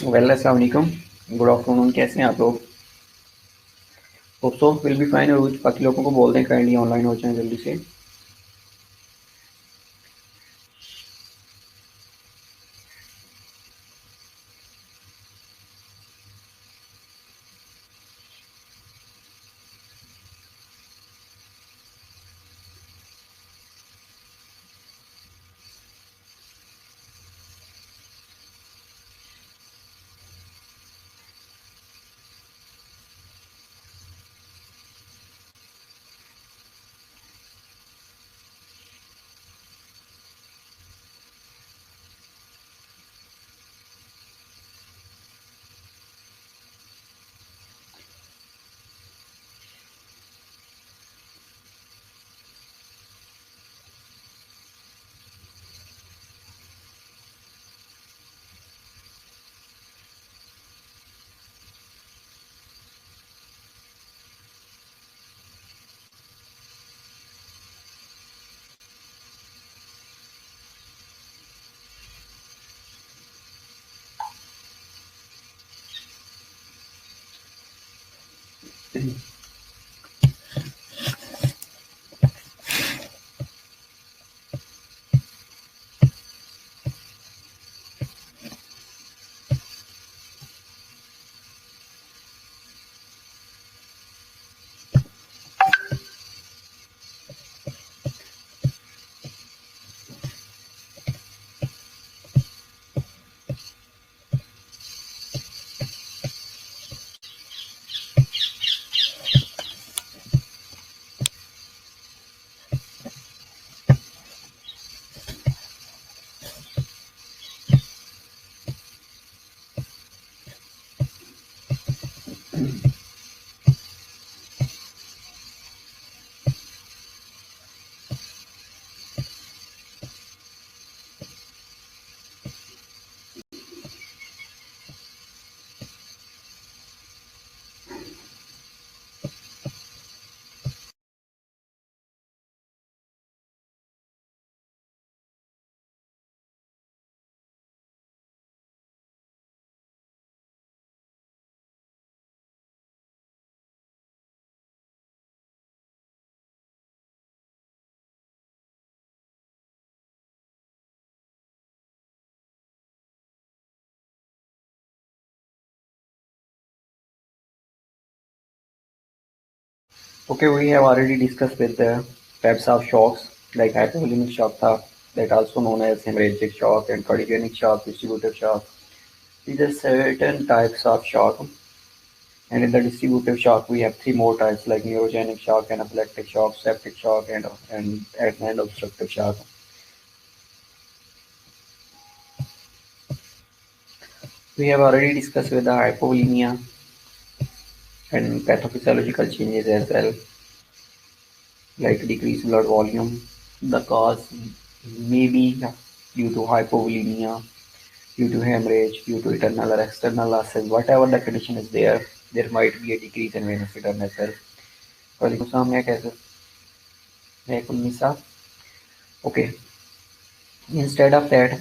Well अस्सलाम वालेकुम, good afternoon. कैसे हैं आप लोग? Hope so will be fine. और बाकी लोगों को बोल दें काइंडली ऑनलाइन हो जाएं जल्दी से। Okay, we have already discussed with the types of shocks like hypovolemic shock that also known as hemorrhagic shock and cardiogenic shock, distributive shock. These are certain types of shock, and in the distributive shock we have three more types like neurogenic shock, anaphylactic shock, septic shock, and obstructive shock. We have already discussed with the hypovolemia and pathophysiological changes as well, like decreased blood volume. The cause may be due to hypovolemia, due to hemorrhage, due to internal or external losses, whatever the condition is there might be a decrease in venous return as well. वालेकुम सलाम, मैं कैसे मैं Unnisa. Okay, instead of that,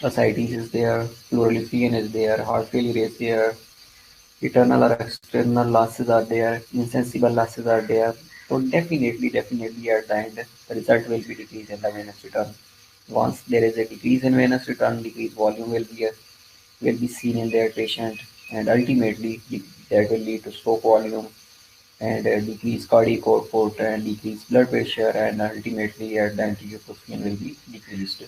ascites is there, pleural effusion is there, heart failure is there, internal or external losses are there, insensible losses are there. So definitely at the end, the result will be decrease in the venous return. Once there is a decrease in venous return, decreased volume will be seen in their patient, and ultimately that will lead to stroke volume and decreased cardiac output and decreased blood pressure, and ultimately at the end euprophion will be decreased.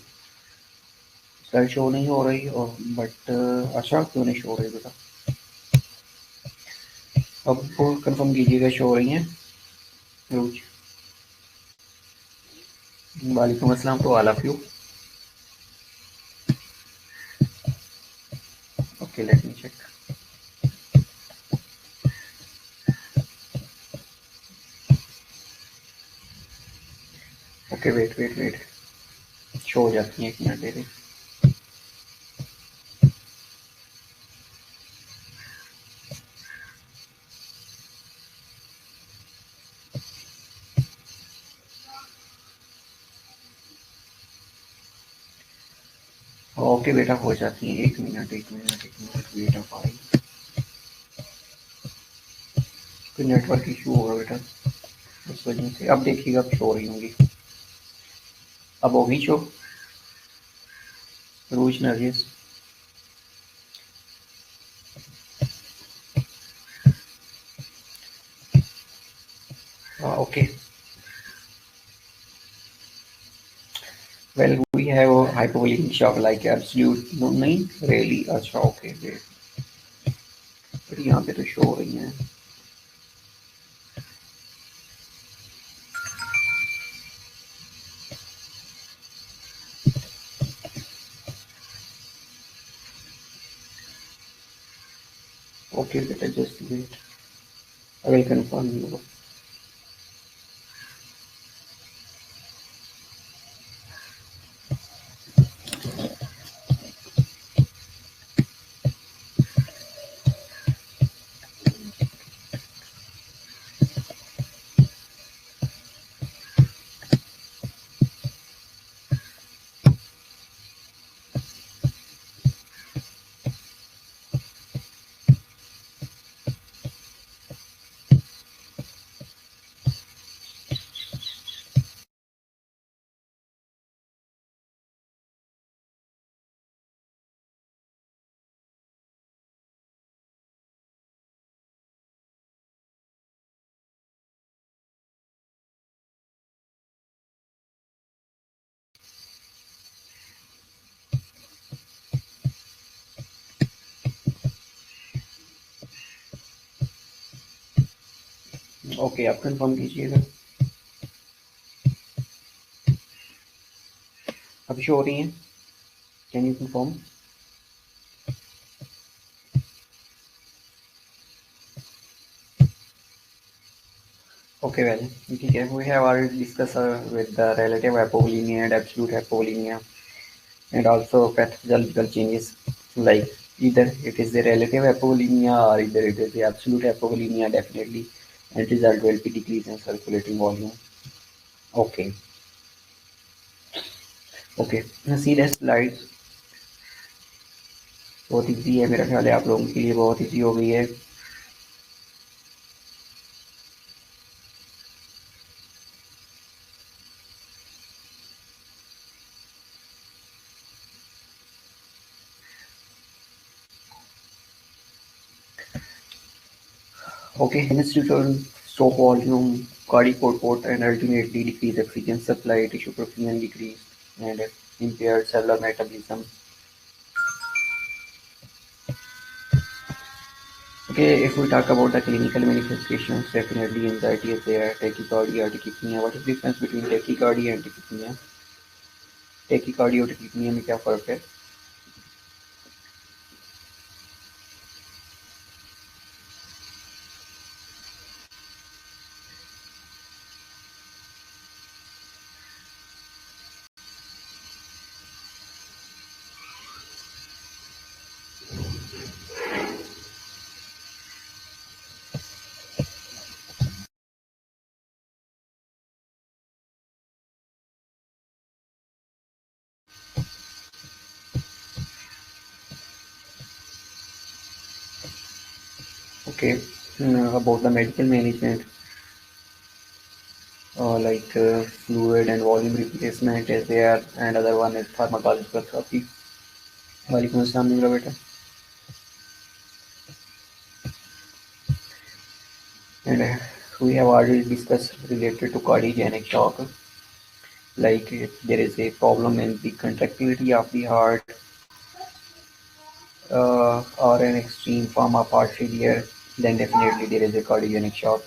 Slide show नहीं हो रही और but अच्छा क्यों नहीं show हो रही बेटा? अब कंफर्म कीजिएगा शो हो रही हैं रोज। वालेकुम अस्सलाम to all of you. Okay, let me check. Okay, wait show हो जाती है, 1 मिनट दे दे। ओके बेटा, हो जाती है। एक मिनट एक मिनट एक मिनट बेटा भाई, कोई नेटवर्क इशू होगा बेटा, उस वजह से। अब देखिएगा, अब शो हो रही होंगी। अब होगी शो रोज Nargis. Okay, well we have hypervolemic shock like absolute, no, नहीं really, अच्छा ओके वेट, पर यहाँ पे तो शो हो रही है। ओके बेटा, just wait, I will confirm you. Okay, आप कंफर्म कीजिएगा। अभी शो हो रही हैं, can you confirm? Okay, well, okay, we have already discussed with the relative hypovolemia and absolute hypovolemia, and also pathological changes, like either it is the relative hypovolemia or either it is the absolute hypovolemia, definitely, and result will be decrease in circulating volume. Okay, okay, now see the slides, बहुत easy है, मेरा ख्याल है आप लोगों के लिए बहुत इजी हो गई है। Okay, hence to stop volume, cardiac output, and ultimately decrease oxygen supply, tissue perfusion decrease, and impaired cellular metabolism. Okay, if we talk about the clinical manifestations, definitely anxiety is there, tachycardia, tachypnea. What is the difference between tachycardia and tachypnea? Tachycardia और tachypnea में क्या फर्क है? Okay, about the medical management, like fluid and volume replacement is there, and other one is pharmacological therapy. वालेकुम अस्सलाम मेरा बेटा। And we have already discussed related to cardiogenic shock, like if there is a problem in the contractility of the heart, or an extreme form of heart failure, then definitely there is a cardiogenic shock.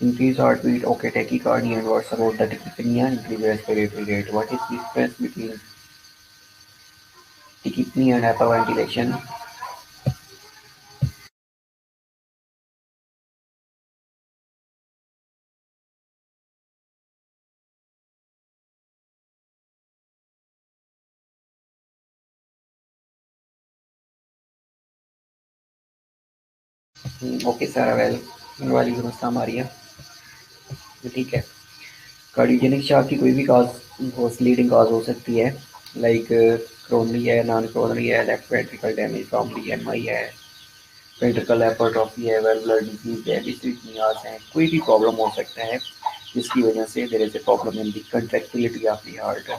Increased heartbeat, okay, tachycardia, and what's about the tachypnea, increased respiratory rate. What is the difference between tachypnea and hyperventilation? Okay, Sarah, well, वालेकुम अस्सलाम आरिया, तो ठीक है। Cardiogenic shock की कोई भी cause leading cause हो सकती है, लाइक क्रोनरी है, नॉन क्रोनरी है, left ventricle damage from BMI है, वेंट्रिकल हाइपरट्रॉफी है, वेलुलर डिजीज है, डिस्ट्रिक्ट है, कोई भी प्रॉब्लम हो सकता है जिसकी वजह से there is a problem in the contractility of the heart.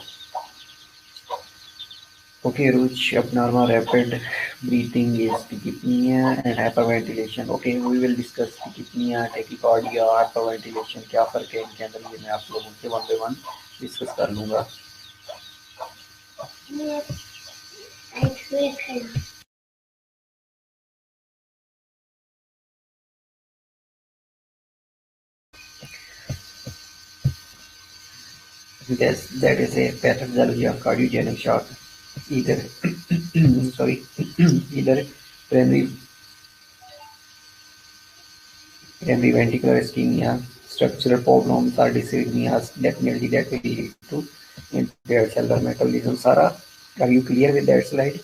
Okay, Ruch, abnormal rapid breathing is tachypnea and hyperventilation. Okay, we will discuss tachypnea, tachycardia, hyperventilation, क्या फर्क है इनके अंदर, ये मैं आप लोगों से वन बाय वन डिस्कस कर लूँगा। That is a pathophysiology of cardiogenic shock. Either sorry, either primary primary ventricular ischemia, structural problems or dysrhythmias, definitely that will lead to impaired cellular metabolism. Sarah, are you clear with that slide?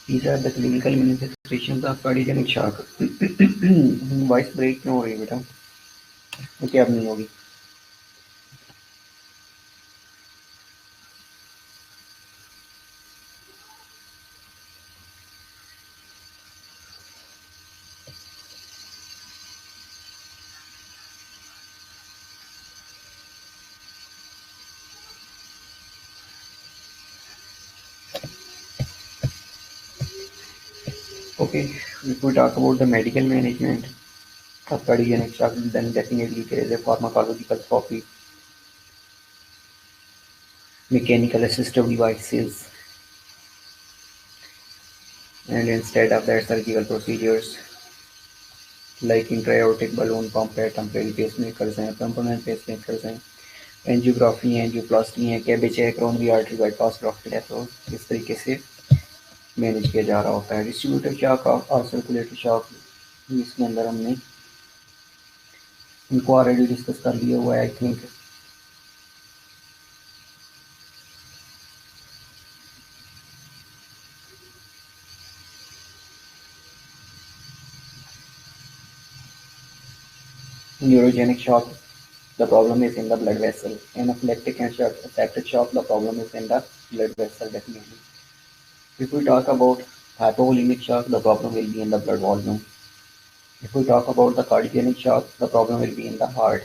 These are the clinical manifestations of cardiogenic shock. Voice break क्यों हो रही है बेटा? Okay, अब नहीं होगी। Okay, if we talk about the medical management of cardiogenic shock, then definitely there is a pharmacological therapy, mechanical assistive devices, and instead of that, surgical procedures like intra-aortic balloon pump है, temporary pacemakers हैं, permanent pacemakers हैं, angiography है, angioplasty है, cabbage है, coronary artery bypass grafted है, तो इस तरीके से मैनेज किया जा रहा होता है। डिस्ट्रीब्यूटर शॉक और सर्कुलेटरी शॉक, इसके अंदर हमने इनको ऑलरेडी डिस्कस कर लिया हुआ है I think. Neurogenic shock, the problem is in the blood vessel. Anaphylactic and septic shock, the problem is in the blood vessel definitely. If we talk about hypovolemic shock, the problem will be in the blood volume. If we talk about the cardiogenic shock, the problem will be in the heart.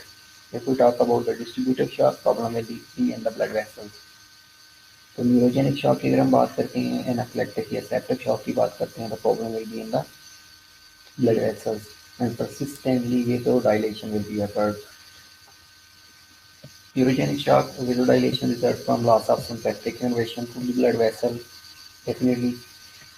If we talk about the distributive shock, problem will be in the blood vessels. तो neurogenic shock की अगर हम बात करते हैं, anaphylactic या septic shock की बात करते हैं, तो problem will be in the blood vessels and persistently vasodilation will be occurred. Neurogenic shock vasodilation results from loss of sympathetic innervation to the blood vessel definitely,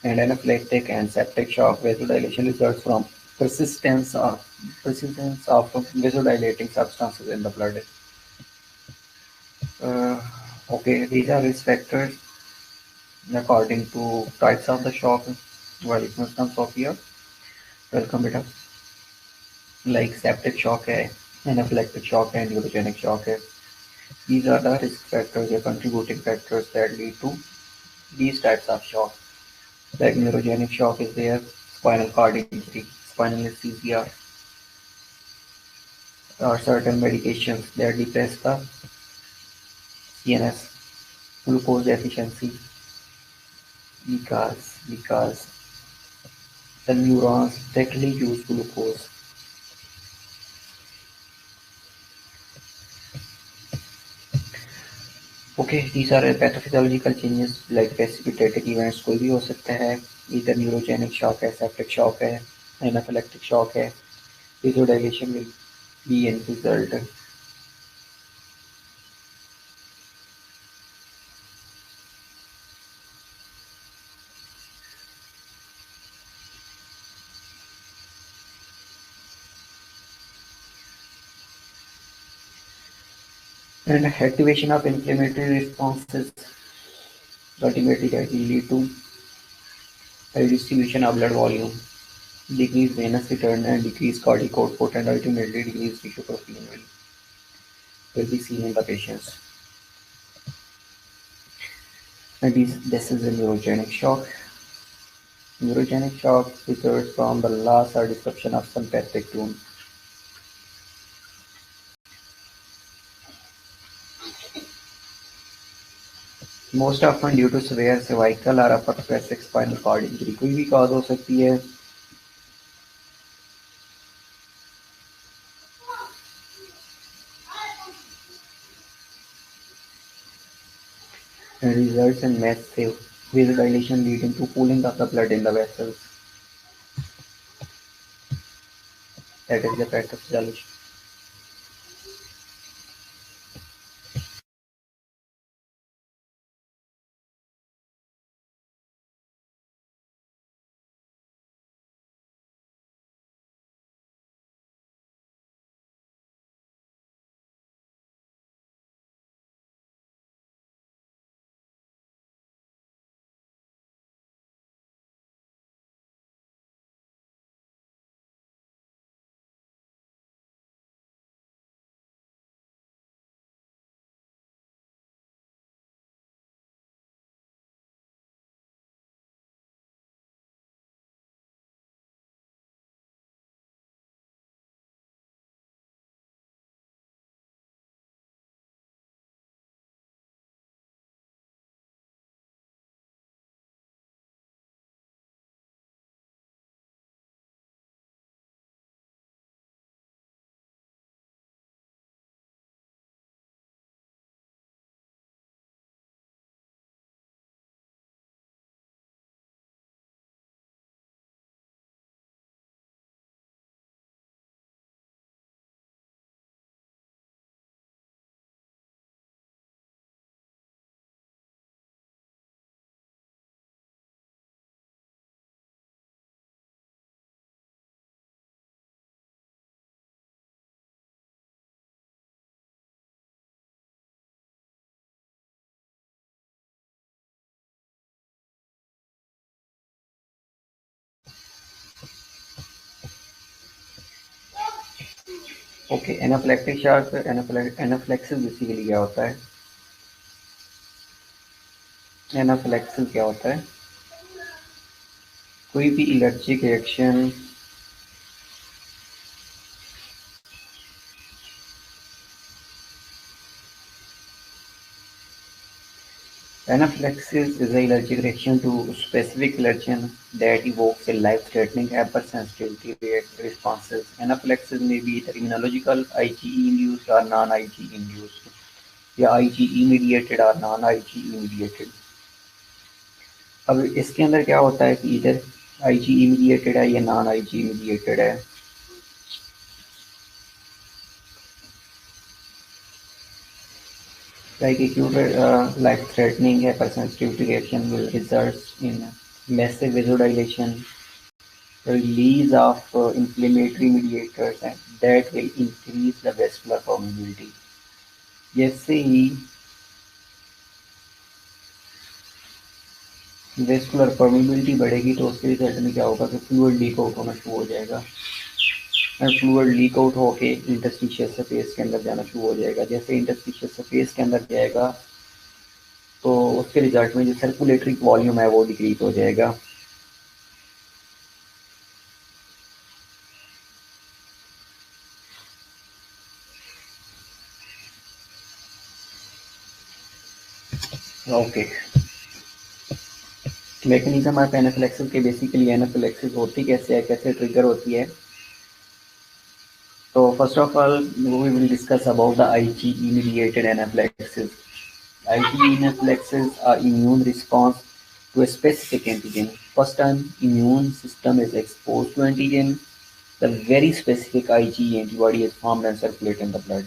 and anaphylactic and septic shock vasodilation results from persistence of vasodilating substances in the blood. Okay, these are risk factors according to types of the shock. Walaikum assalam Sophia, welcome beta. Like septic shock है, anaphylactic shock है, neurogenic shock है. These are the risk factors or contributing factors that lead to these types of shock. Like neurogenic shock is there, spinal cord injury, spinal anesthesia, or certain medications that depress the CNS, glucose deficiency, because the neurons directly use glucose. Okay, these are pathophysiological changes like precipitated events, कोई भी हो सकता है, either neurogenic shock है, septic shock है, anaphylactic shock है, vasodilation will be in result. And activation of inflammatory responses ultimately that will lead to redistribution of blood volume, decreased venous return, and decreased cardiac output, and ultimately decreased tissue protein will be seen in the patients. And this is a neurogenic shock. Neurogenic shock results from the loss or disruption of sympathetic tone. Most often due to severe cervical or upper thoracic spinal cord injury. कोई भी cause हो सकती है. And results in massive vasodilation leading to pooling of the blood in the vessels. That is the pathophysiology. Okay, anaphylactic shock, anaphylaxis basically क्या होता है? Anaphylaxis क्या होता है? कोई भी allergic reaction Anaphylaxis is an allergic reaction to specific allergen that evokes a life-threatening hypersensitivity responses. Anaphylaxis may be either immunological, IgE-induced or non-IgE-induced, या IgE-mediated और non-IgE-mediated. अब इसके अंदर क्या होता है कि इधर IgE-mediated है या non-IgE-mediated है. Like acute life-threatening hypersensitivity reaction will result in massive vasodilation, release of inflammatory mediators and that will increase the vascular permeability. जैसे ही वेस्कुलर परमिबिलिटी बढ़ेगी तो उसके रिजल्ट में क्या होगा कि फ्लूइड लीक आउट होना शुरू हो जाएगा एंड फ्लूइड लीक आउट होके इंटरस्टिशियल स्पेस के अंदर जाना शुरू हो जाएगा. जैसे इंटरस्टिशियल स्पेस के अंदर जाएगा तो उसके रिजल्ट में जो सर्कुलेटरी वॉल्यूम है वो डिक्रीज हो जाएगा. ओके, मैकेनिज्म ऑफ एनाफिलैक्सिस के बेसिकली एनाफिलैक्सिस होती कैसे है, कैसे ट्रिगर होती है. So first of all, we will discuss about the IgE-mediated anaphylaxis. IgE anaphylaxis are immune response to a specific antigen. First time immune system is exposed to antigen, the very specific IgE antibody is formed and circulate in the blood.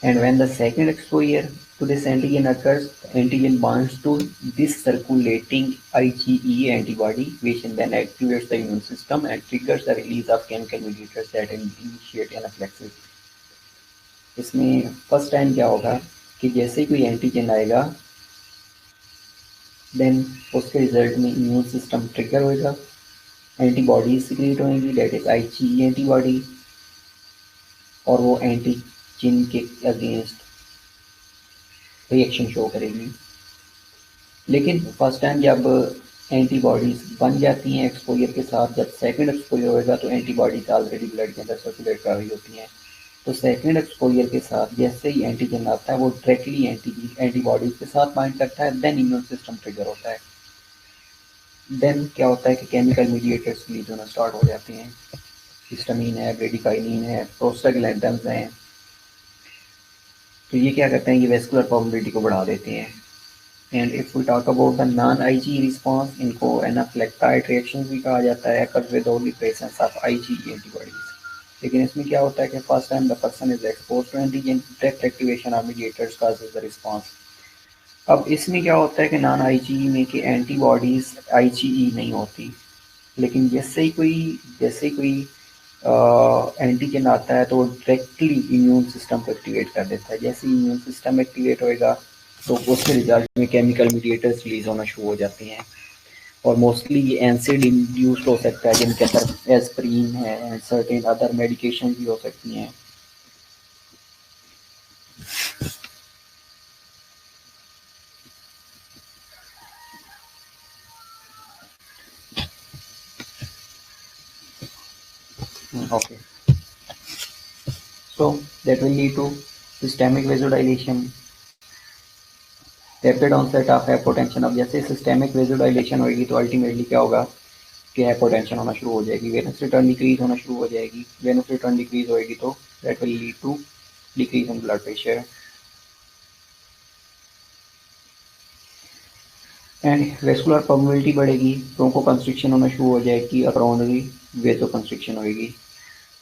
And when the second exposure to this antigen occurs, the antigen binds to this circulating IgE antibody, which then activates the immune system and triggers the release of chemical mediators that initiate anaphylaxis. इसमें first time क्या होगा कि जैसे ही कोई antigen आएगा, then उसके result में immune system trigger होएगा, एंटीबॉडीज सिक्रिएट होंगी, दैट इज आईजीई एंटीबॉडी, और वो एंटीजन के अगेंस्ट रिएक्शन शो करेगी। लेकिन फर्स्ट टाइम जब एंटीबॉडीज बन जाती हैं एक्सपोजर के साथ, जब सेकंड एक्सपोजर होएगा तो एंटीबॉडीज ऑलरेडी ब्लड के अंदर सर्कुलेट कर रही होती हैं। तो सेकंड एक्सपोजर के साथ जैसे ही एंटीजन आता है वो डायरेक्टली एंटीबॉडीज के साथ बाइंड करता है, देन इम्यून सिस्टम ट्रिगर होता है। देन क्या होता है कि केमिकल मीडिएटर्स रिलीज होना स्टार्ट हो जाते हैं। हिस्टामिन है, ब्रेडिकाइनिन है, प्रोस्टाग्लैंडिन्स हैं। तो ये क्या करते हैं, ये वेस्कुलर परमिबिलिटी को बढ़ा देते हैं। And if we talk about the non IG response, इनको एनाफ्लेक्टाइड रिएक्शन भी कहा जाता है, occurs with only presence of IG antibodies. लेकिन इसमें क्या होता है कि first time the person is exposed to antigen, direct activation of mediators causes the response. अब इसमें क्या होता है कि नॉन आईजीई में कि एंटीबॉडीज आईजीई नहीं होती, लेकिन जैसे ही कोई एंटीजन आता है तो वो डायरेक्टली इम्यून सिस्टम को एक्टिवेट कर देता है। जैसे ही इम्यून सिस्टम एक्टिवेट होएगा तो उसके रिजल्ट में केमिकल मीडिएटर्स रिलीज होना शुरू हो जाते हैं, और मोस्टली ये एसिड इंड्यूस्ड हो सकता है, जिनके अंदर एस्प्रिन है एंड सर्टेन अदर मेडिकेशन भी हो सकती हैं। Okay, so that will lead to systemic vasodilation, rapid onset of hypotension. अब जैसे सिस्टेमिक वेसोडाइलेशन होगी तो अल्टीमेटली क्या होगा कि हाइपोटेंशन होना शुरू हो जाएगी, वेनस रिटर्न डिक्रीज होना शुरू हो जाएगी। वेनस रिटर्न डिक्रीज होएगी तो that will lead to decrease in blood pressure, and vascular permeability बढ़ेगी, ब्रोंको कंस्ट्रिक्शन होना शुरू हो जाएगी, अराउंडली वेजो कंस्ट्रिक्शन होएगी।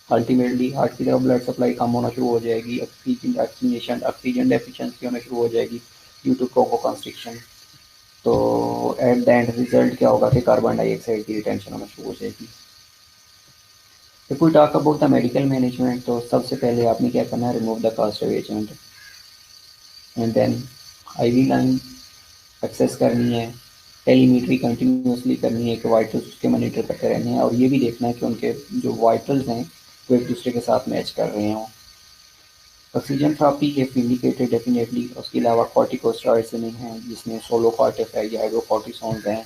अल्टीमेटली हार्ट की तरफ ब्लड सप्लाई कम होना शुरू हो जाएगी, ऑक्सीजन डेफिशिएंसी होना शुरू हो जाएगी ड्यू टू ब्रोंको कंस्ट्रिक्शन। तो एट द एंड रिजल्ट क्या होगा कि कार्बन डाइऑक्साइड की रिटेंशन होना शुरू हो जाएगी। If we talk about the medical management, तो सबसे पहले आपने क्या करना है, remove the causative agent, and then IV line access करनी है, टेलीमेट्री कंटिन्यूसली करनी है कि वाइटल्स उसके मॉनिटर करते रहने हैं, और ये भी देखना है कि उनके जो वाइटल्स हैं वो एक दूसरे के साथ मैच कर रहे हों। Oxygen therapy if indicated definitely. उसके अलावा कॉर्टिकोस्टेरॉइड्स देने हैं, जिसमें सोलोकॉर्टिफ है या हाइड्रोकॉर्टिसोन्स हैं,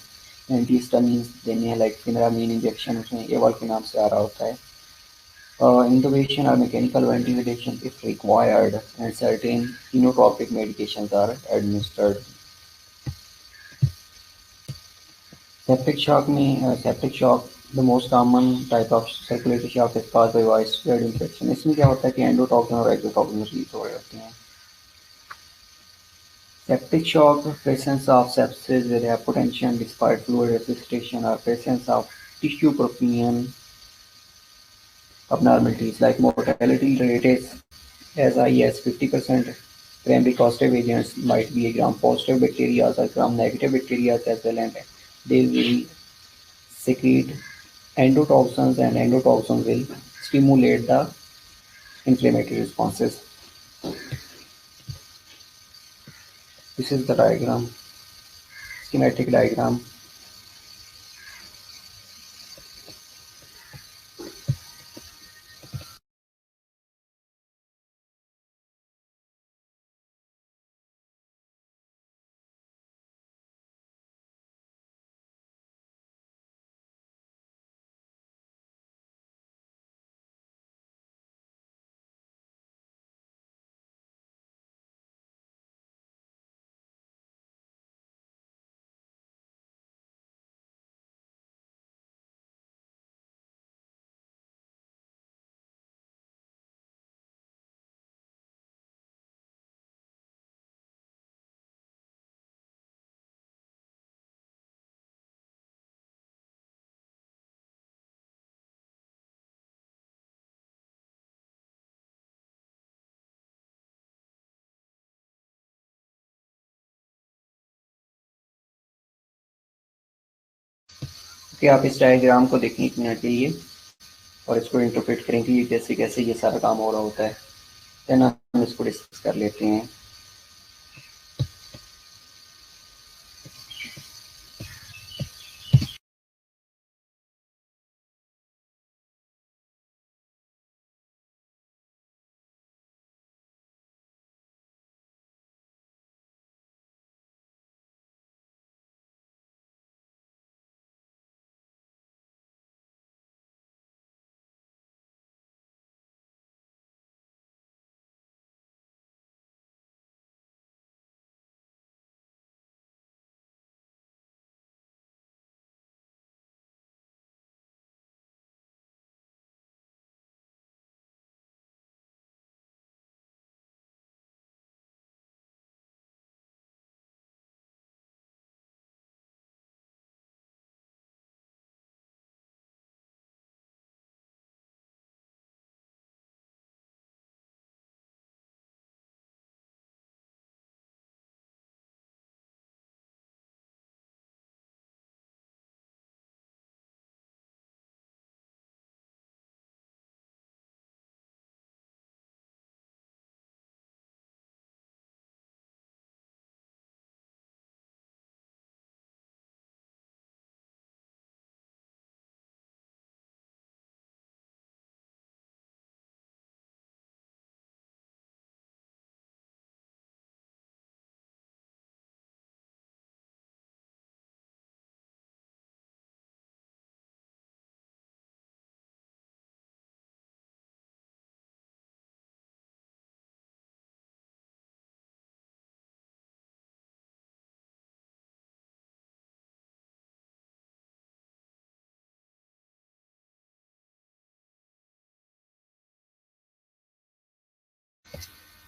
एंटीहिस्टामिन्स देने हैं लाइक फिनरामिन इंजेक्शन, उसमें एवॉल के नाम से आ रहा होता है, intubation or mechanical ventilation if required, and certain inotropic medications are administered. Septic shock में septic shock the most common type of circulatory shock is caused by widespread infection। इसमें क्या होता है कि एंडोटॉक्सिन और एक्सोटॉक्सिन रिलीज हो रहे होते हैं। Septic shock, presence of sepsis with hypotension despite fluid resuscitation, or presence of tissue protein abnormalities like mortality rate is as high as 50%. Primary causative agents might be gram-positive bacteria or gram-negative bacteria as well, and they will secrete endotoxins, and endotoxins will stimulate the inflammatory responses. This is the diagram, schematic diagram. कि आप इस diagram को देखें 1 minute के लिए और इसको interpret करें कि ये कैसे कैसे ये सारा काम हो रहा होता है, देन हम इसको डिस्कस कर लेते हैं।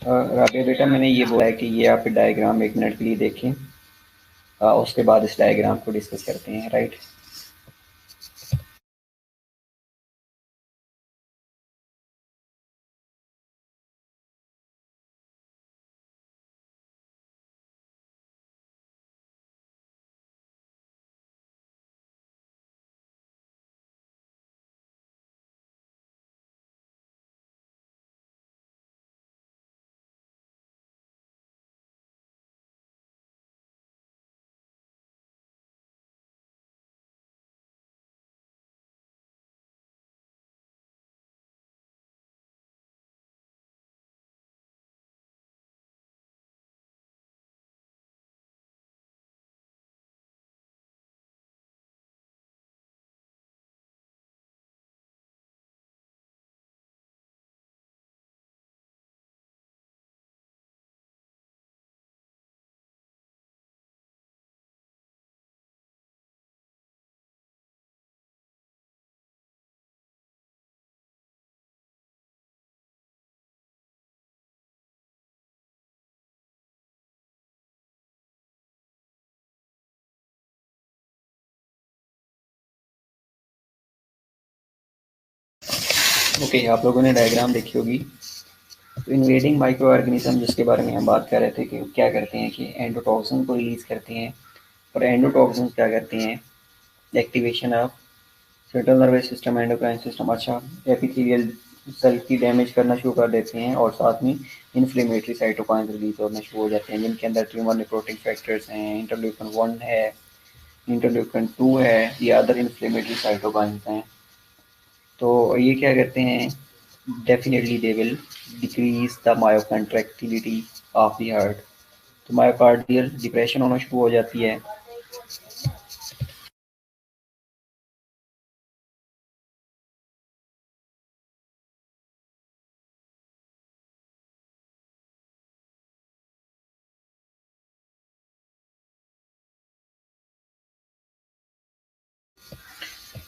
राबिया बेटा, मैंने ये बोला है कि ये आप डायग्राम 1 मिनट के लिए देखें, उसके बाद इस डायग्राम को डिस्कस करते हैं, राइट। ओके, आप लोगों ने डायग्राम देखी होगी। तो इन्वेडिंग माइक्रो ऑर्गेनिज्म जिसके बारे में हम बात कर रहे थे कि क्या करते हैं कि एंडोटॉक्सिन को रिलीज करते हैं, और एंडोटॉक्सिन क्या करते हैं, activation of central nervous system, endocrine system, अच्छा, एपिथेलियल सेल की डैमेज करना शुरू कर देते हैं, और साथ में इन्फ्लेमेटरी साइटोकाइन रिलीज होने शुरू हो जाते हैं, जिनके अंदर ट्यूमर नेक्रोटिक फैक्टर्स हैं, इंटरल्यूकन 1 है, इंटरल्यूकन 2 है, ये अदर इन्फ्लेमेटरी साइटोकाइंस हैं। तो ये क्या करते हैं, definitely they will decrease the myocontractility of the heart, तो मायोकार्डियल डिप्रेशन होना शुरू हो जाती है।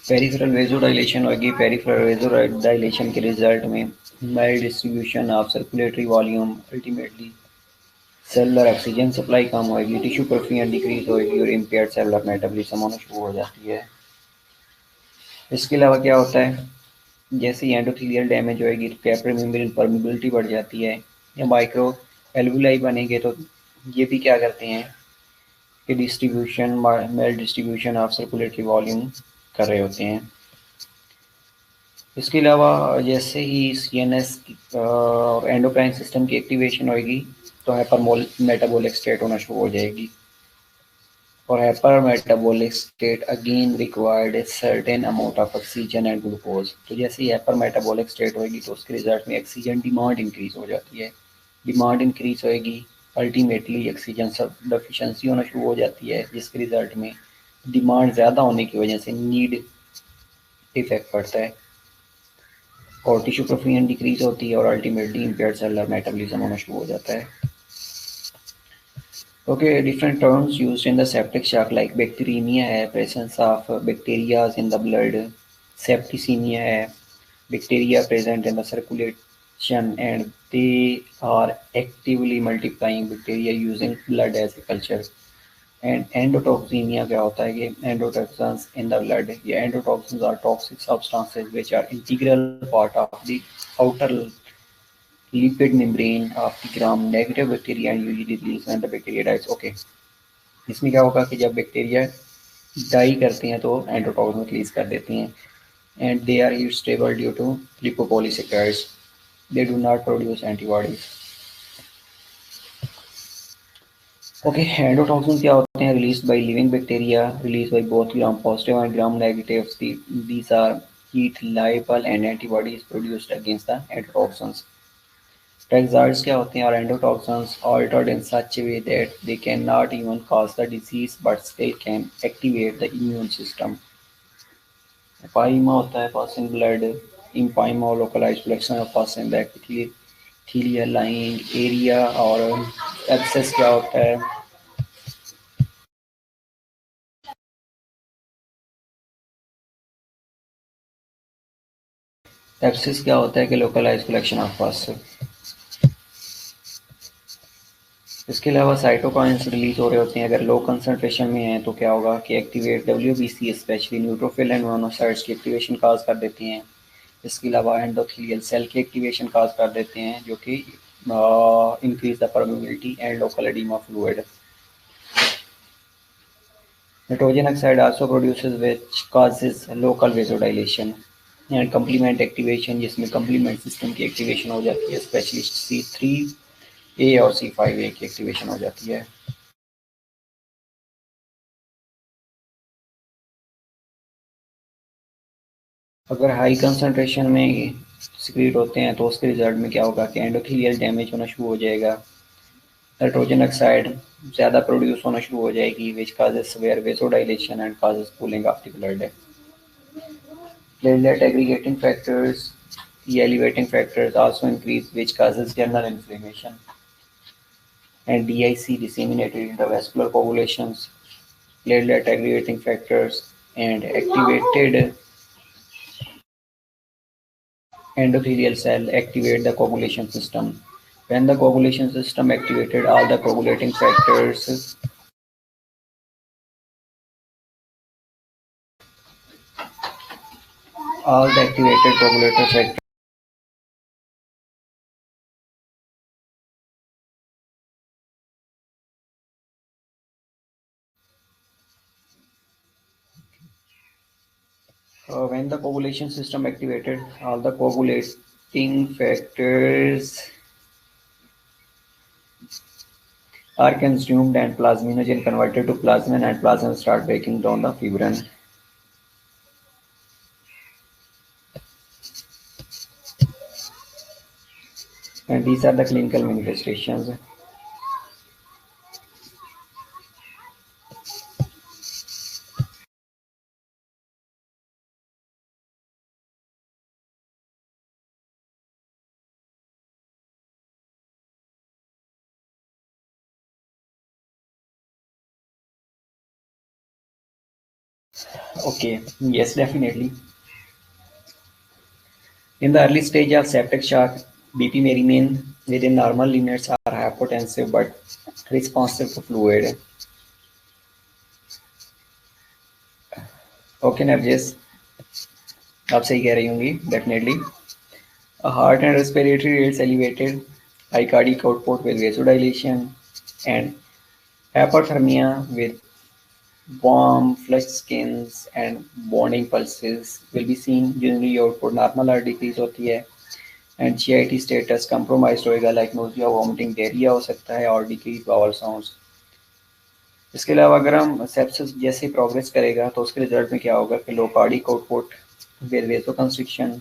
पेरिफेरल वेजोडाइलेशन होगी, पेरिफेरल वेजोडाइलेशन के रिजल्ट में mild distribution of circulatory volume, ultimately cellular oxygen supply कम होगी, टिश्यू परफियन डिक्रीज होगी, और इम्पेयर्ड सेलुलर मेटाबॉलिज्म होना शुरू हो जाती है। इसके अलावा क्या होता है, जैसे ही एंडोथेलियल डैमेज होएगी तो कैपिलरी मेम्ब्रेन परमेबिलिटी बढ़ जाती है, या माइक्रो एल्वुलाई बनेंगे, तो ये भी क्या करते हैं कि distribution, maldistribution of circulatory volume कर रहे होते हैं। इसके अलावा जैसे ही CNS और एंडोक्राइन सिस्टम की एक्टिवेशन होगी तो हाइपर मेटाबॉलिक स्टेट होना शुरू हो जाएगी। और hyper metabolic state again required a certain amount of oxygen and glucose. तो जैसे ही हाइपर मेटाबॉलिक स्टेट होगी तो उसके रिजल्ट में ऑक्सीजन डिमांड इंक्रीज हो जाती है। डिमांड इंक्रीज होएगी, अल्टीमेटली ऑक्सीजन सब डेफिशिएंसी होना शुरू हो जाती है, जिसके रिजल्ट में डिमांड ज़्यादा होने की वजह से नीड इफेक्ट पड़ता है और टिश्यू प्रोफिन डिक्रीज होती है और अल्टीमेटली इम्पेयर्ड सेलुलर मेटाबॉलिज्म होना शुरू हो जाता है। Okay, different terms used in the septic shock like bacteremia है, presence of bacteria in the blood, septicemia है, bacteria present in the circulation and they are actively multiplying bacteria using blood as a culture. And endotoxemia क्या होता है कि endotoxins in the blood, ये endotoxins are toxic substances which are integral part of the outer lipid membrane of the gram negative bacteria and usually release when the bacteria dies. Okay, इसमें क्या होगा कि जब बैक्टीरिया डाई करती हैं तो endotoxin release कर देती हैं and they are heat stable due to lipopolysaccharides, they do not produce antibodies. Okay, endotoxin क्या होते हैं? Release by living bacteria, release by both gram positive and gram negative, these are heat labile and antibodies produced against the endotoxins. Taxoids क्या होते हैं? Are endotoxins altered in such a way that they cannot even cause the disease but still can activate the immune system. Empyema होता है pus in blood. Empyema or localized collection of pus in the epithelial lining area और abscess क्या होता है? Abscess क्या होता है कि localized collection of pus। इसके अलावा साइटोकाइंस रिलीज हो रहे होते हैं, अगर लो कंसंट्रेशन में है तो क्या होगा कि activate WBC specially neutrophil and monocytes की एक्टिवेशन काज कर देते हैं। इसके अलावा एंडोथेलियल सेल की एक्टिवेशन काज कर देते हैं जो कि increase the permeability and local oedema fluid. Nitrogen oxide also produces which causes local vasodilation and complement activation, जिसमें कंप्लीमेंट सिस्टम की एक्टिवेशन हो जाती है, स्पेशली C3A और C5A की एक्टिवेशन हो जाती है। अगर हाई कंसंट्रेशन में सिक्रीट होते हैं तो उसके रिजल्ट में क्या होगा कि एंडोथेलियल डैमेज होना शुरू हो जाएगा, नाइट्रोजन ऑक्साइड ज़्यादा प्रोड्यूस होना शुरू हो जाएगी which causes severe vasodilation and causes cooling of the blood. Platelet aggregating factors या elevating factors also increase which causes general inflammation and DIC disseminated intravascular coagulations. Platelet aggregating factors and activated endothelial cell activate the coagulation system. When the coagulation system activated, all the activated coagulator factors. When the coagulation system activated, all the coagulating factors are consumed and plasminogen converted to plasmin and plasmin start breaking down the fibrin. And these are the clinical manifestations. Okay, yes, definitely. In the early stage of septic shock, BP may remain within normal limits or hypotensive but responsive to fluid. Okay, Navjes, आप सही कह रही होंगी, definitely. A heart and respiratory rates elevated, high cardiac output with vasodilation, and hypothermia with warm, flushed skins and bonding pulses will be seen, urinary output normal और decrease होती है, and GIT status compromise होएगा, like nausea, vomiting, diarrhoea हो सकता है और decrease bowl sounds. इसके अलावा अगर हम सेप्सिस जैसे प्रोग्रेस करेगा तो उसके रिजल्ट में क्या होगा कि low cardiac output, vasoconstriction,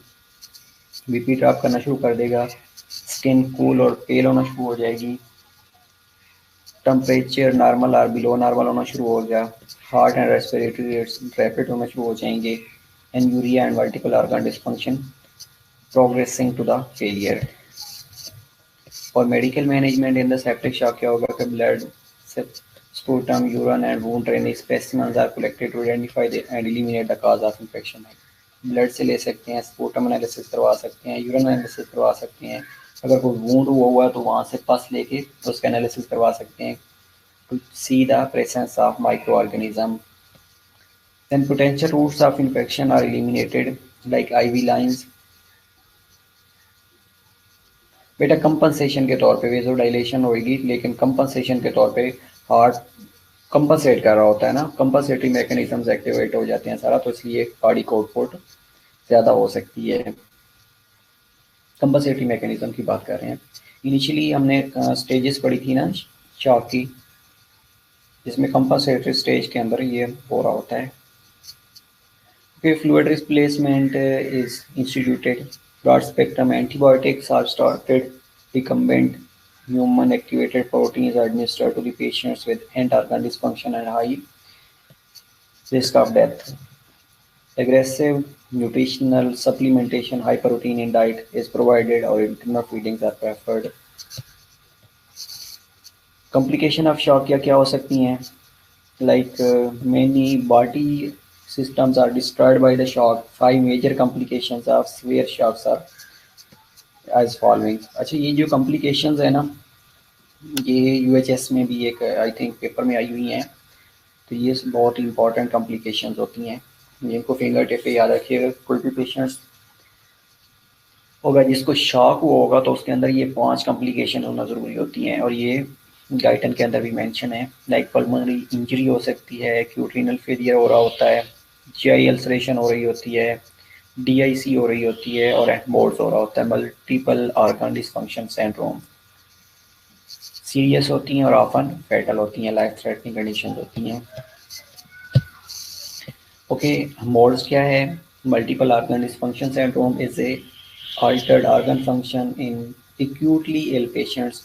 BP drop करना शुरू कर देगा, स्किन कूल और पेल होना शुरू हो जाएगी, टेम्परेचर नॉर्मल और बिलो नॉर्मल होना शुरू हो गया, heart and respiratory rates rapid होना शुरू हो जाएंगे, and urea and vertical organ dysfunction progressing to the failure. और medical management in the septic shock क्या होगा कि ब्लड से sputum, urine and wound drainage specimens are collected to identify and eliminate the cause of infection। Blood से ले सकते हैं, sputum analysis करवा सकते हैं, यूरिन एनालिसिस करवा सकते हैं, अगर कोई वूंड हुआ हुआ है तो वहाँ से पस लेके उसका एनालिसिस करवा सकते हैं to see the presence of microorganism। Then potential routes of infection are eliminated like IV lines। बेटा कंपनसेशन के तौर पे वेजोडाइलेशन होगी, लेकिन कंपनसेशन के तौर पे हार्ट कंपनसेट कर रहा होता है ना, कंपनसेटरी मैकेनिज्म्स एक्टिवेट हो जाते हैं सारा, तो इसलिए कार्डिक आउटपुट ज़्यादा हो सकती है। कंपनसेटरी मैकेनिज्म की बात कर रहे हैं। इनिशियली हमने स्टेजेस पढ़ी थी ना शॉक की, जिसमें कंपनसेटरी स्टेज के अंदर ये हो रहा होता है। Okay, fluid replacement is instituted. Broad spectrum antibiotics are started. Recombinant human activated proteins are administered to the patients with end organ dysfunction and high risk of death. Aggressive nutritional supplementation, high protein in diet is provided or internal feedings are preferred. Complication of shock क्या क्या हो सकती हैं? Like many body systems are destroyed by the shock. 5 major complications of severe shocks are as following। अच्छा, ये जो complications है ना, ये यूएचएस में भी एक आई थिंक पेपर में आई हुई हैं, तो ये बहुत इंपॉर्टेंट कॉम्प्लिकेशंस होती हैं, जिनको फिंगर टिप पे याद रखिएगा। कोई भी पेशेंट्स होगा जिसको शॉक हुआ होगा तो उसके अंदर ये 5 कॉम्प्लिकेशन होना ज़रूरी होती हैं, और ये गाइडन के अंदर भी मेंशन है। लाइक पल्मोनरी इंजरी हो सकती है, एक्यूट रीनल फेलियर हो रहा होता है, जीआई अल्सरेशन हो रही होती है, डीआईसी हो रही होती है, और एम्बोल्स हो रहा होता है, multiple organ dysfunction syndrome. Serious होती हैं और ऑफन फैटल होती हैं, लाइफ थ्रेटनिंग कंडीशन होती हैं। ओके, मोड्स क्या है? Multiple organ dysfunction syndrome is a altered organ function in acutely ill patients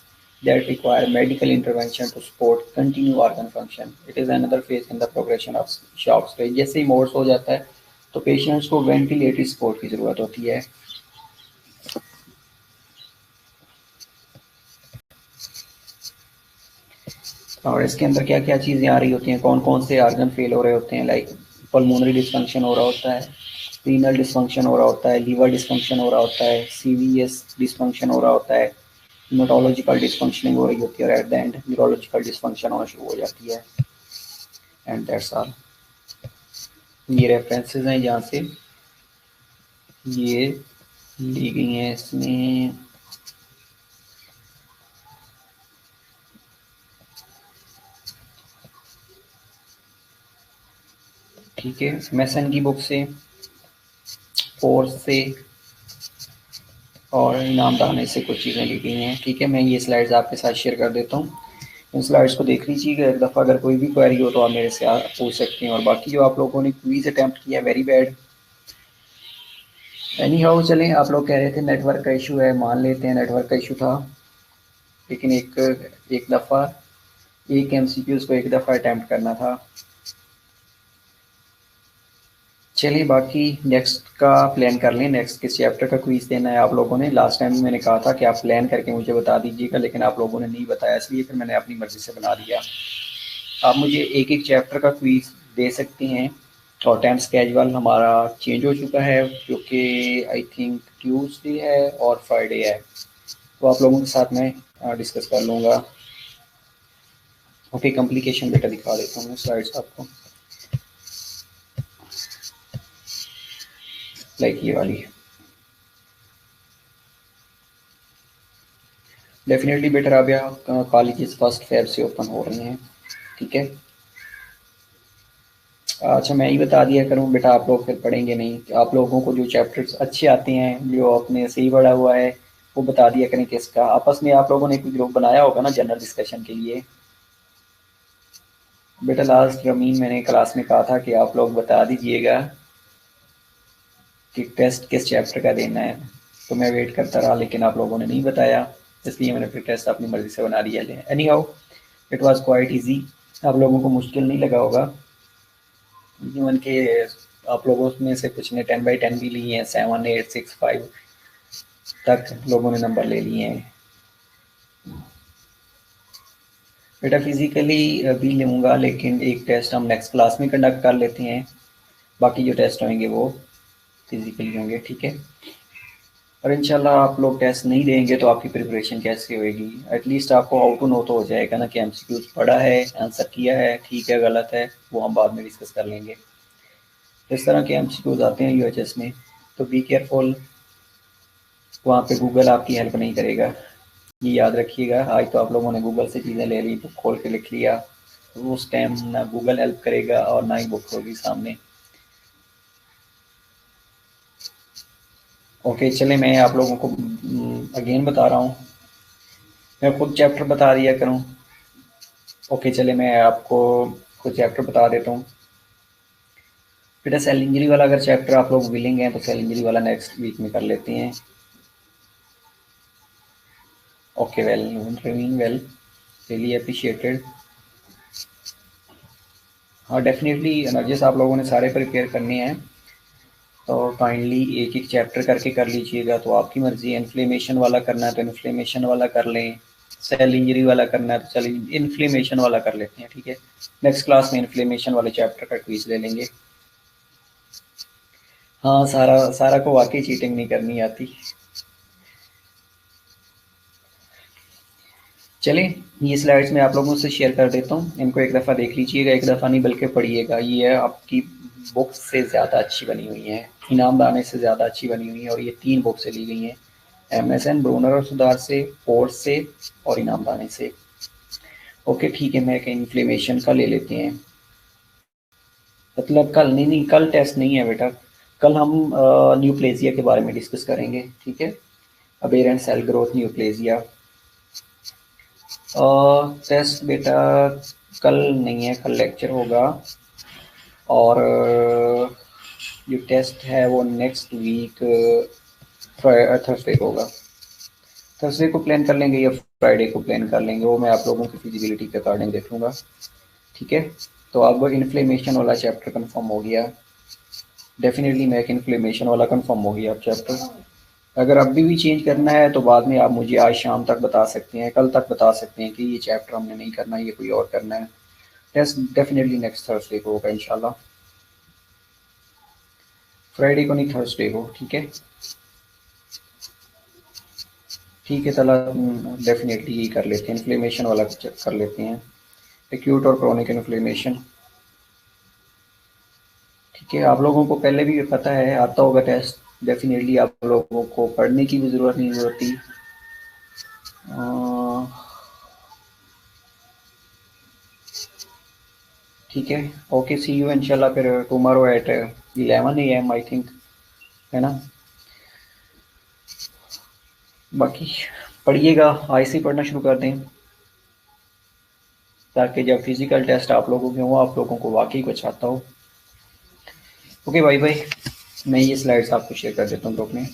that require medical intervention to support continue organ function। It is another phase in the progression of shock stage। जैसे ही modes हो जाता है तो patients को ventilatory support की ज़रूरत होती है। और इसके अंदर क्या क्या चीज़ें आ रही होती हैं, कौन कौन से ऑर्गन फेल हो रहे होते हैं? लाइक पल्मोनरी डिसफंक्शन हो रहा होता है, रीनल डिसफंक्शन हो रहा होता है, लीवर डिसफंक्शन हो रहा होता है, सीवीएस डिसफंक्शन हो रहा होता है, न्यूरोलॉजिकल डिसफंक्शनिंग हो रही होती है, और at the end neurological dysfunction होना शुरू हो जाती है। And that's all. ये रेफरेंसेस हैं जहाँ से ये ली गई हैं इसमें। ठीक है, मैसन की बुक से, फोर्स से और इनाम दाने से कुछ चीज़ें ली गई हैं। ठीक है, मैं ये स्लाइड्स आपके साथ शेयर कर देता हूँ, इन स्लाइड्स को देख लीजिएगा एक दफ़ा। अगर कोई भी क्वेरी हो तो आप मेरे से पूछ सकते हैं। और बाकी जो आप लोगों ने क्विज अटैम्प्ट किया, वेरी बैड। एनी हाउ, चलें, आप लोग कह रहे थे नेटवर्क का इशू है, मान लेते हैं नेटवर्क का इशू था, लेकिन एक दफ़ा एक एमसीक्यूज़ को एक दफ़ा अटैम्प्ट करना था। चलिए, बाकी नेक्स्ट का प्लान कर लें, नेक्स्ट किस चैप्टर का क्विज देना है आप लोगों ने। लास्ट टाइम भी मैंने कहा था कि आप प्लान करके मुझे बता दीजिएगा, लेकिन आप लोगों ने नहीं बताया, इसलिए फिर मैंने अपनी मर्ज़ी से बना दिया। आप मुझे एक एक चैप्टर का क्विज दे सकती हैं। और टाइम स्केजुअल हमारा चेंज हो चुका है, क्योंकि आई थिंक ट्यूसडे है और फ्राइडे है, तो आप लोगों के साथ मैं डिस्कस कर लूँगा। ओके, कम्प्लिकेशन बेटा दिखा देता हूँ मैं स्लाइड्स आपको, लाइक ये वाली। डेफिनेटली बेटर अब कॉलेजेस 1 फ़रवरी से ओपन हो रही हैं। ठीक है, अच्छा मैं ही बता दिया करूँ बेटा, आप लोग फिर पढ़ेंगे नहीं। आप लोगों को जो चैप्टर्स अच्छे आते हैं, जो आपने सही पढ़ा हुआ है, वो बता दिया करें किसका। आपस में आप लोगों ने कोई ग्रुप बनाया होगा ना जनरल डिस्कशन के लिए। बेटा लास्ट रमीन मैंने क्लास में कहा था कि आप लोग बता दीजिएगा कि टेस्ट किस चैप्टर का देना है, तो मैं वेट करता रहा लेकिन आप लोगों ने नहीं बताया, इसलिए मैंने फिर टेस्ट अपनी मर्ज़ी से बना दिया। Any how it was quite easy, आप लोगों को मुश्किल नहीं लगा होगा। इवन के आप लोगों में से कुछ ने 10 बाई 10 भी लिए हैं, 7, 8, 6, 5 तक लोगों ने नंबर ले लिए हैं। बेटा फिजिकली भी लूँगा लेकिन एक टेस्ट हम नेक्स्ट क्लास में कंडक्ट कर लेते हैं, बाकी जो टेस्ट होंगे वो फिजिकली होंगे, ठीक है। और इंशाल्लाह आप लोग टेस्ट नहीं देंगे तो आपकी प्रिपरेशन कैसे होएगी। एटलीस्ट आपको हाउ टू नो तो हो जाएगा ना कि एमसीक्यूज पढ़ा है, आंसर किया है, ठीक है गलत है, वो हम बाद में डिस्कस कर लेंगे। इस तरह के एमसीक्यूज आते हैं यूएचएस में, तो बी केयरफुल, वहाँ पे गूगल आपकी हेल्प नहीं करेगा, ये याद रखिएगा। आज तो आप लोगों ने गूगल से चीज़ें ले ली, बुक खोल के लिख लिया, तो उस टाइम ना गूगल हेल्प करेगा और ना ही बुक होगी सामने। ओके चले, मैं आप लोगों को अगेन बता रहा हूँ, मैं खुद चैप्टर बता दिया करूँ। ओके चले मैं आपको कुछ चैप्टर बता देता हूँ। बेटा सेल इंजरी वाला अगर चैप्टर आप लोग विलिंग हैं तो सेल इंजरी वाला नेक्स्ट वीक में कर लेते हैं। Okay well, remain well, really appreciated. हाँ डेफिनेटली एनर्जीज आप लोगों ने सारे प्रिपेयर करने हैं, तो काइंडली एक एक चैप्टर करके कर लीजिएगा। तो आपकी मर्जी है, इन्फ्लेमेशन वाला करना है तो इन्फ्लेमेशन वाला कर लें, सेल इंजरी वाला करना है तो चलिए इन्फ्लेमेशन वाला कर लेते हैं, ठीक है। नेक्स्ट क्लास में इन्फ्लेमेशन वाले चैप्टर का क्विज ले लेंगे। हाँ सारा सारा को वाकई चीटिंग नहीं करनी आती। चलें ये स्लाइड्स मैं आप लोगों से शेयर कर देता हूँ, इनको एक दफ़ा देख लीजिएगा, एक दफ़ा नहीं बल्कि पढ़िएगा। ये आपकी बुक से ज़्यादा अच्छी बनी हुई हैं, इनामदाने से ज़्यादा अच्छी बनी हुई हैं, और ये 3 बुक से ली गई हैं, एमएसएन, ब्रूनर और सुधार से, फोर्स से और इनामदाने से। ओके ठीक है, मैं एक इन्फ्लेमेशन का ले लेते हैं। मतलब कल नहीं, कल टेस्ट नहीं है बेटा, कल हम न्यूप्लेजिया के बारे में डिस्कस करेंगे, ठीक है। अबेरेंट सेल ग्रोथ न्यूप्लेजिया। टेस्ट बेटा कल नहीं है, कल लेक्चर होगा, और जो टेस्ट है वो नेक्स्ट वीक थर्सडे को होगा। थर्सडे को प्लान कर लेंगे या फ्राइडे को प्लान कर लेंगे, वो मैं आप लोगों की फिजिबिलिटी के अकॉर्डिंग देख लूँगा, ठीक है। तो अब इन्फ्लेमेशन वाला चैप्टर कंफर्म हो गया, डेफिनेटली मैक इन्फ्लेमेशन वाला कंफर्म हो गया अब चैप्टर। अगर अभी भी चेंज करना है तो बाद में आप मुझे आज शाम तक बता सकते हैं, कल तक बता सकते हैं कि ये चैप्टर हमने नहीं करना, ये कोई और करना है। टेस्ट डेफिनेटली नेक्स्ट थर्सडे को होगा इंशाल्लाह, फ्राइडे को नहीं थर्सडे को, ठीक है। ठीक है चला, डेफिनेटली यही कर लेते हैं, इन्फ्लेमेशन वाला कर लेते हैं, एक्यूट और क्रोनिक इन्फ्लेमेशन, ठीक है। आप लोगों को पहले भी पता है, आता होगा टेस्ट, डेफिनेटली आप लोगों को पढ़ने की भी ज़रूरत नहीं होती। ठीक है, ओके सी यू इंशाल्लाह फिर tomorrow at 11 AM I think, है ना। बाकी पढ़िएगा, आज से पढ़ना शुरू कर दें, ताकि जब फिज़िकल टेस्ट आप लोगों के हों आप लोगों को वाकई कुछ आता हो। ओके बाय बाय, मैं ये स्लाइड्स आपको शेयर कर देता हूँ ग्रुप में।